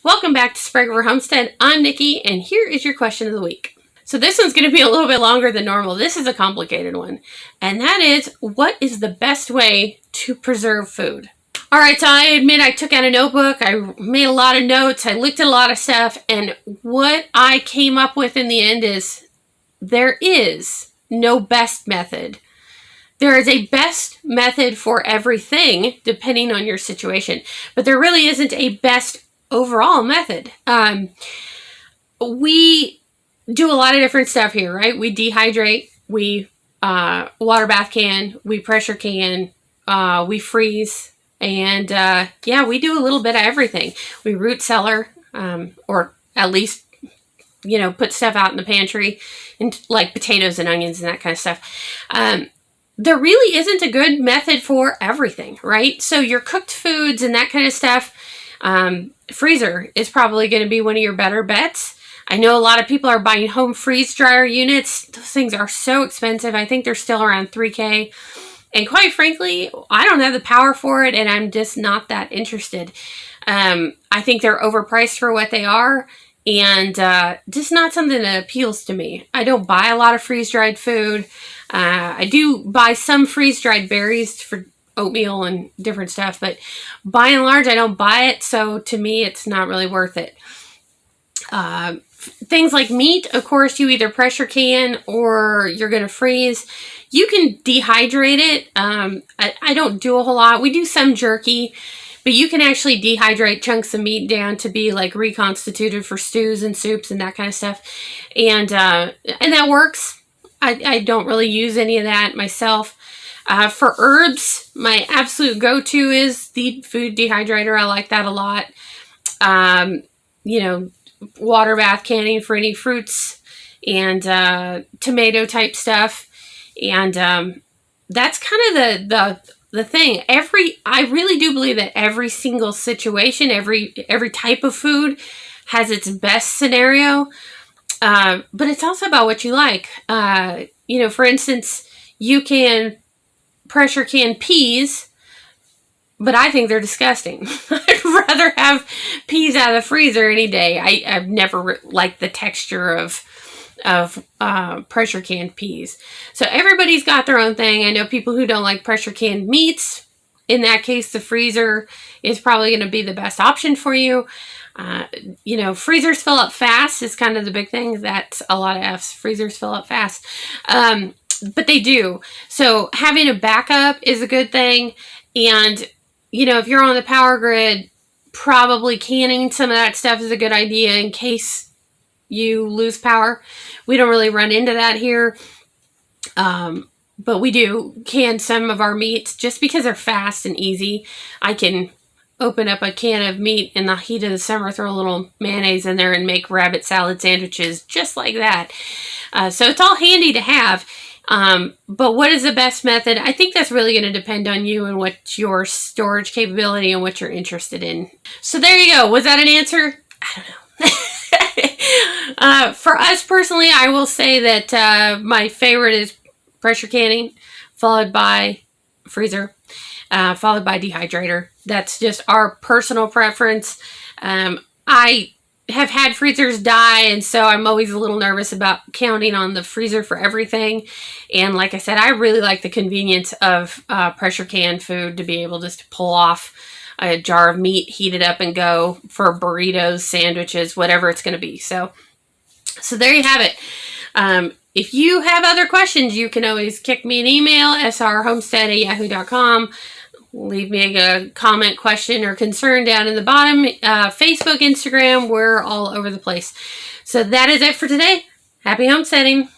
Welcome back to Sprague Homestead. I'm Nikki, and here is your question of the week. So this one's going to be a little bit longer than normal. This is a complicated one, and that is, what is the best way to preserve food? All right, so I admit I took out a notebook. I made a lot of notes. I looked at a lot of stuff, and what I came up with in the end is there is no best method. There is a best method for everything, depending on your situation, but there really isn't a best overall method. We do a lot of different stuff here, right? We dehydrate, we water bath can, we pressure can, we freeze, and yeah, we do a little bit of everything. We root cellar, or at least, put stuff out in the pantry, and like potatoes and onions and that kind of stuff. There really isn't a good method for everything, right? So your cooked foods and that kind of stuff, freezer is probably going to be one of your better bets. I know a lot of people are buying home freeze dryer units. Those things are so expensive. I think they're still around $3,000. And quite frankly, I don't have the power for it, and I'm just not that interested. I think they're overpriced for what they are, and just not something that appeals to me. I don't buy a lot of freeze-dried food. I do buy some freeze-dried berries for oatmeal and different stuff, but by and large, I don't buy it, so to me, it's not really worth it. Things like meat, of course, you either pressure can or you're going to freeze. You can dehydrate it. I don't do a whole lot. We do some jerky, but you can actually dehydrate chunks of meat down to be like reconstituted for stews and soups and that kind of stuff, and that works. I don't really use any of that myself. For herbs, my absolute go-to is the food dehydrator. I like that a lot. Water bath canning for any fruits and tomato type stuff. And that's kind of the thing. I really do believe that every single situation, every type of food has its best scenario. But it's also about what you like. For instance, you can pressure can peas, but I think they're disgusting. I'd rather have peas out of the freezer any day. I've never liked the texture of pressure canned peas. So everybody's got their own thing. I know people who don't like pressure canned meats. In that case, the freezer is probably going to be the best option for you. Freezers fill up fast is kind of the big thing. That's a lot of F's. Freezers fill up fast. But they do. So having a backup is a good thing. And, if you're on the power grid, probably canning some of that stuff is a good idea in case you lose power. We don't really run into that here. But we do can some of our meats just because they're fast and easy. I can open up a can of meat in the heat of the summer, throw a little mayonnaise in there, and make rabbit salad sandwiches just like that. So it's all handy to have. But what is the best method? I think that's really going to depend on you and what your storage capability and what you're interested in. So there you go. Was that an answer? I don't know. For us personally, I will say that my favorite is pressure canning, followed by freezer, followed by dehydrator. That's just our personal preference. I have had freezers die, and so I'm always a little nervous about counting on the freezer for everything. And like I said, I really like the convenience of pressure canned food, to be able just to pull off a jar of meat, heat it up, and go for burritos, sandwiches, whatever it's going to be. So there you have it. If you have other questions, you can always kick me an email, srhomestead@yahoo.com. Leave me a comment, question, or concern down in the bottom. Facebook, Instagram, we're all over the place. So that is it for today. Happy homesteading.